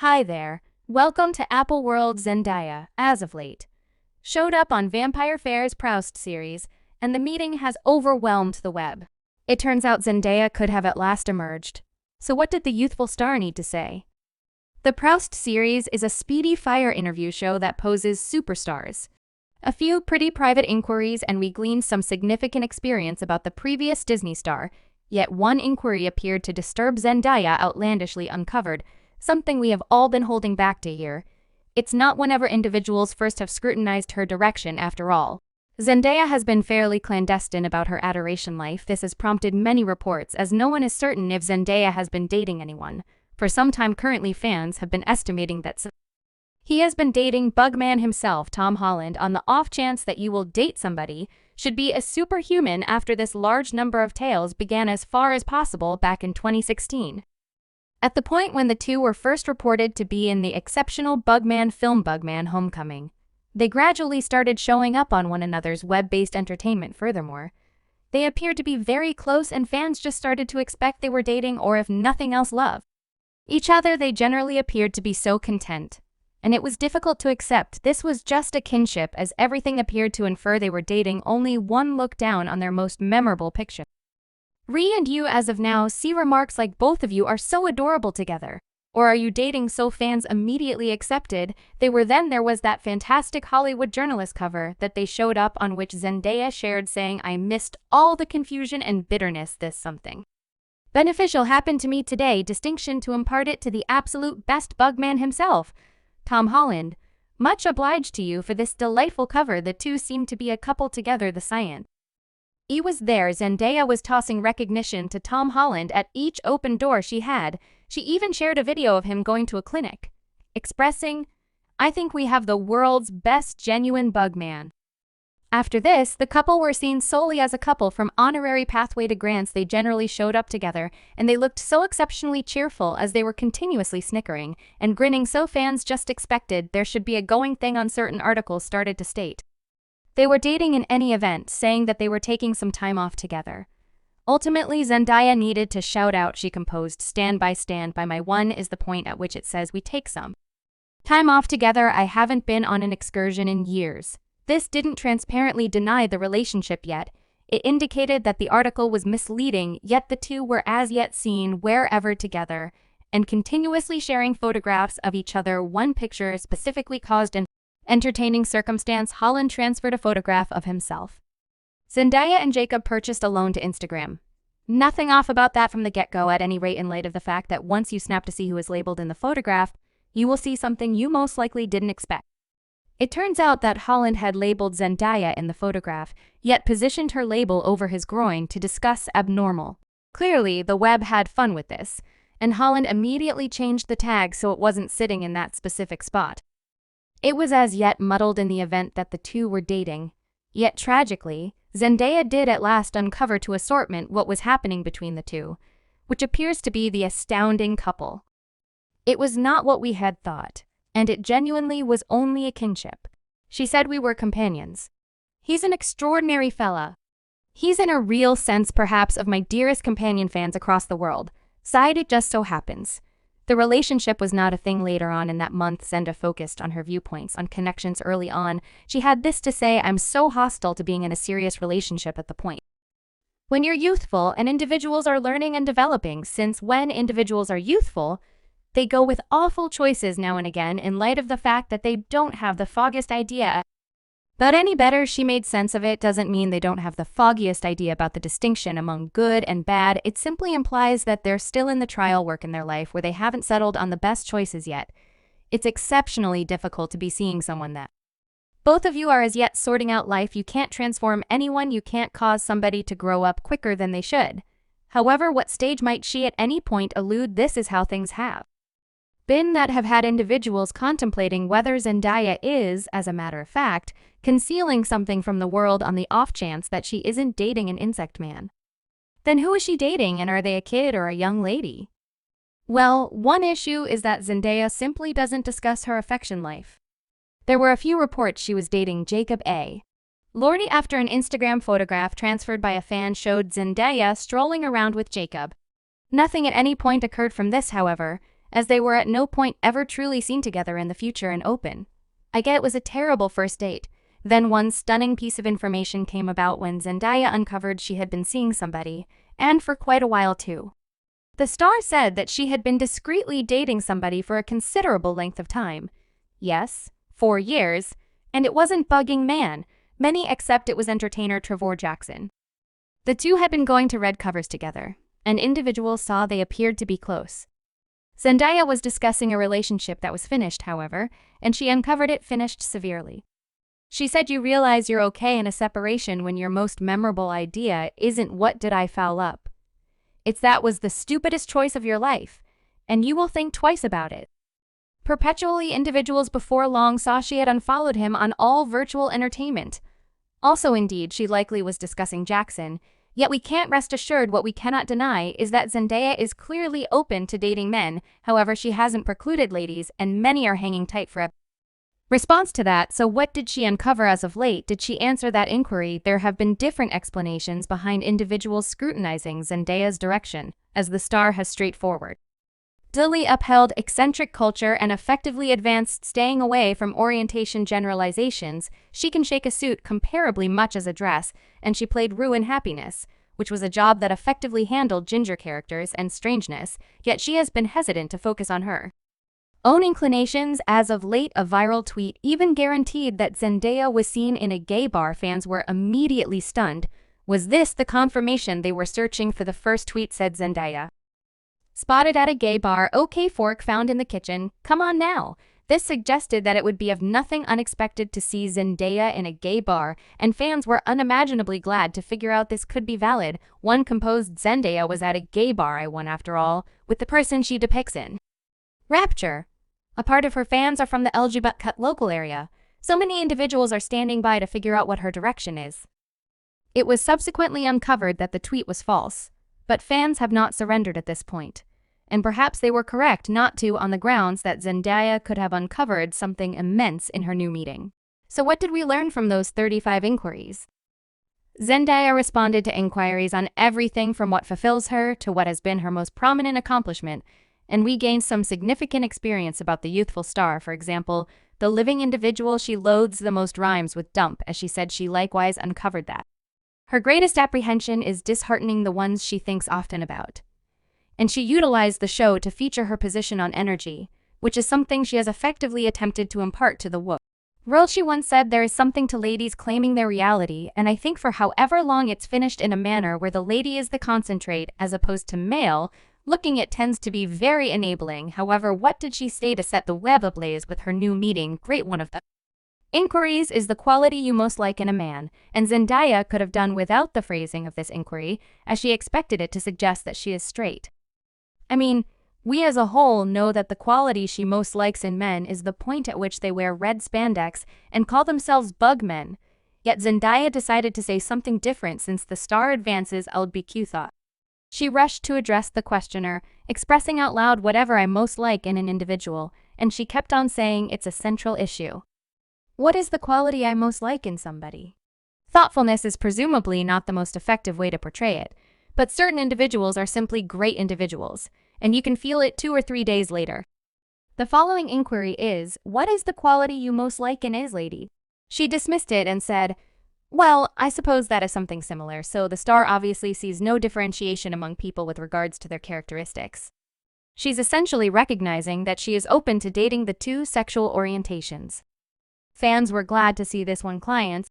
Hi there. Welcome to Apple World. Zendaya, as of late, showed up on Vampire Fair's Proust series, and the meeting has overwhelmed the web. It turns out Zendaya could have at last emerged. So what did the youthful star need to say? The Proust series is a speedy fire interview show that poses superstars. A few pretty private inquiries and we gleaned some significant experience about the previous Disney star, yet one inquiry appeared to disturb Zendaya outlandishly uncovered, something we have all been holding back to hear. It's not whenever individuals first have scrutinized her direction after all. Zendaya has been fairly clandestine about her adoration life. This has prompted many reports as no one is certain if Zendaya has been dating anyone. For some time currently fans have been estimating that he has been dating Bugman himself. Tom Holland, on the off chance that you will date somebody, should be a superhuman after this large number of tales began as far as possible back in 2016. At the point when the two were first reported to be in the exceptional Bugman film Bugman Homecoming, they gradually started showing up on one another's web-based entertainment. Furthermore, they appeared to be very close and fans just started to expect they were dating or if nothing else love each other. They generally appeared to be so content, and it was difficult to accept this was just a kinship as everything appeared to infer they were dating. Only one look down on their most memorable picture. Re and you as of now see remarks like both of you are so adorable together. Or are you dating? So fans immediately accepted they were. Then there was that fantastic Hollywood journalist cover that they showed up on which Zendaya shared saying, "I missed all the confusion and bitterness. This something beneficial happened to me today. Distinction to impart it to the absolute best Bugman himself, Tom Holland. Much obliged to you for this delightful cover." The two seem to be a couple together. The science he was there. Zendaya was tossing recognition to Tom Holland at each open door she had. She even shared a video of him going to a clinic, expressing, "I think we have the world's best genuine Bugman." After this, the couple were seen solely as a couple. From honorary pathway to grants, they generally showed up together, and they looked so exceptionally cheerful as they were continuously snickering and grinning, so fans just expected there should be a going thing on. Certain articles started to state they were dating in any event, saying that they were taking some time off together. Ultimately, Zendaya needed to shout out. She composed, stand by my one is the point at which it says we take some time off together. I haven't been on an excursion in years." This didn't transparently deny the relationship yet. It indicated that the article was misleading, yet the two were as yet seen wherever together and continuously sharing photographs of each other. One picture specifically caused an entertaining circumstance. Holland transferred a photograph of himself. Zendaya and Jacob purchased a loan to Instagram. Nothing off about that from the get-go, at any rate, in light of the fact that once you snap to see who is labeled in the photograph, you will see something you most likely didn't expect. It turns out that Holland had labeled Zendaya in the photograph, yet positioned her label over his groin to discuss abnormal. Clearly, the web had fun with this, and Holland immediately changed the tag so it wasn't sitting in that specific spot. It was as yet muddled in the event that the two were dating. Yet tragically, Zendaya did at last uncover to assortment what was happening between the two, which appears to be the astounding couple. It was not what we had thought, and it genuinely was only a kinship. She said we were companions. He's an extraordinary fella. He's in a real sense perhaps of my dearest companion fans across the world. Side it just so happens the relationship was not a thing. Later on in that month, Zenda focused on her viewpoints on connections. Early on, she had this to say, "I'm so hostile to being in a serious relationship at the point when you're youthful and individuals are learning and developing, since when individuals are youthful, they go with awful choices now and again in light of the fact that they don't have the foggiest idea about any better." She made sense of it. Doesn't mean they don't have the foggiest idea about the distinction among good and bad. It simply implies that they're still in the trial work in their life where they haven't settled on the best choices yet. It's exceptionally difficult to be seeing someone that both of you are as yet sorting out life. You can't transform anyone. You can't cause somebody to grow up quicker than they should. However, what stage might she at any point allude? This is how things have been that have had individuals contemplating whether Zendaya is, as a matter of fact, concealing something from the world on the off chance that she isn't dating an insect man. Then who is she dating, and are they a kid or a young lady? Well, one issue is that Zendaya simply doesn't discuss her affection life. There were a few reports she was dating Jacob A. Lordy after an Instagram photograph transferred by a fan showed Zendaya strolling around with Jacob. Nothing at any point occurred from this, however, as they were at no point ever truly seen together in the future and open. I get it was a terrible first date. Then one stunning piece of information came about when Zendaya uncovered she had been seeing somebody, and for quite a while too. The star said that she had been discreetly dating somebody for a considerable length of time. Yes, 4 years, and it wasn't bugging man, many except it was entertainer Trevor Jackson. The two had been going to red covers together, and individuals saw they appeared to be close. Zendaya was discussing a relationship that was finished, however, and she uncovered it finished severely. She said you realize you're okay in a separation when your most memorable idea isn't what did I foul up. It's that was the stupidest choice of your life, and you will think twice about it. Perpetually individuals before long saw she had unfollowed him on all virtual entertainment. Also indeed, she likely was discussing Jackson, yet we can't rest assured what we cannot deny is that Zendaya is clearly open to dating men, however she hasn't precluded ladies and many are hanging tight for a response to that. So what did she uncover as of late? Did she answer that inquiry? There have been different explanations behind individuals scrutinizing Zendaya's direction, as the star has straightforward Dilly upheld eccentric culture and effectively advanced staying away from orientation generalizations. She can shake a suit comparably much as a dress, and she played Rue in Happiness, which was a job that effectively handled ginger characters and strangeness, yet she has been hesitant to focus on her own inclinations. As of late, a viral tweet even guaranteed that Zendaya was seen in a gay bar. Fans were immediately stunned. Was this the confirmation they were searching for? The first tweet said Zendaya spotted at a gay bar, okay, fork found in the kitchen, come on now. This suggested that it would be of nothing unexpected to see Zendaya in a gay bar, and fans were unimaginably glad to figure out this could be valid. One composed Zendaya was at a gay bar, I won after all, with the person she depicts in Rapture. A part of her fans are from the LGBT local area, so many individuals are standing by to figure out what her direction is. It was subsequently uncovered that the tweet was false, but fans have not surrendered at this point. And perhaps they were correct not to on the grounds that Zendaya could have uncovered something immense in her new meeting. So what did we learn from those 35 inquiries? Zendaya responded to inquiries on everything from what fulfills her to what has been her most prominent accomplishment, and we gained some significant experience about the youthful star. For example, the living individual she loathes the most rhymes with dump, as she said she likewise uncovered that her greatest apprehension is disheartening the ones she thinks often about. And she utilized the show to feature her position on energy, which is something she has effectively attempted to impart to the world. She once said there is something to ladies claiming their reality, and I think for however long it's finished in a manner where the lady is the concentrate as opposed to male, looking it tends to be very enabling. However, what did she say to set the web ablaze with her new meeting? Great, one of the inquiries is the quality you most like in a man, and Zendaya could have done without the phrasing of this inquiry, as she expected it to suggest that she is straight. I mean, we as a whole know that the quality she most likes in men is the point at which they wear red spandex and call themselves bug men. Yet Zendaya decided to say something different since the star advances LGBTQ thought. She rushed to address the questioner, expressing out loud whatever I most like in an individual, and she kept on saying it's a central issue. What is the quality I most like in somebody? Thoughtfulness is presumably not the most effective way to portray it, but certain individuals are simply great individuals, and you can feel it 2 or 3 days later. The following inquiry is, what is the quality you most like in his lady? She dismissed it and said, well, I suppose that is something similar, so the star obviously sees no differentiation among people with regards to their characteristics. She's essentially recognizing that she is open to dating the two sexual orientations. Fans were glad to see this. One client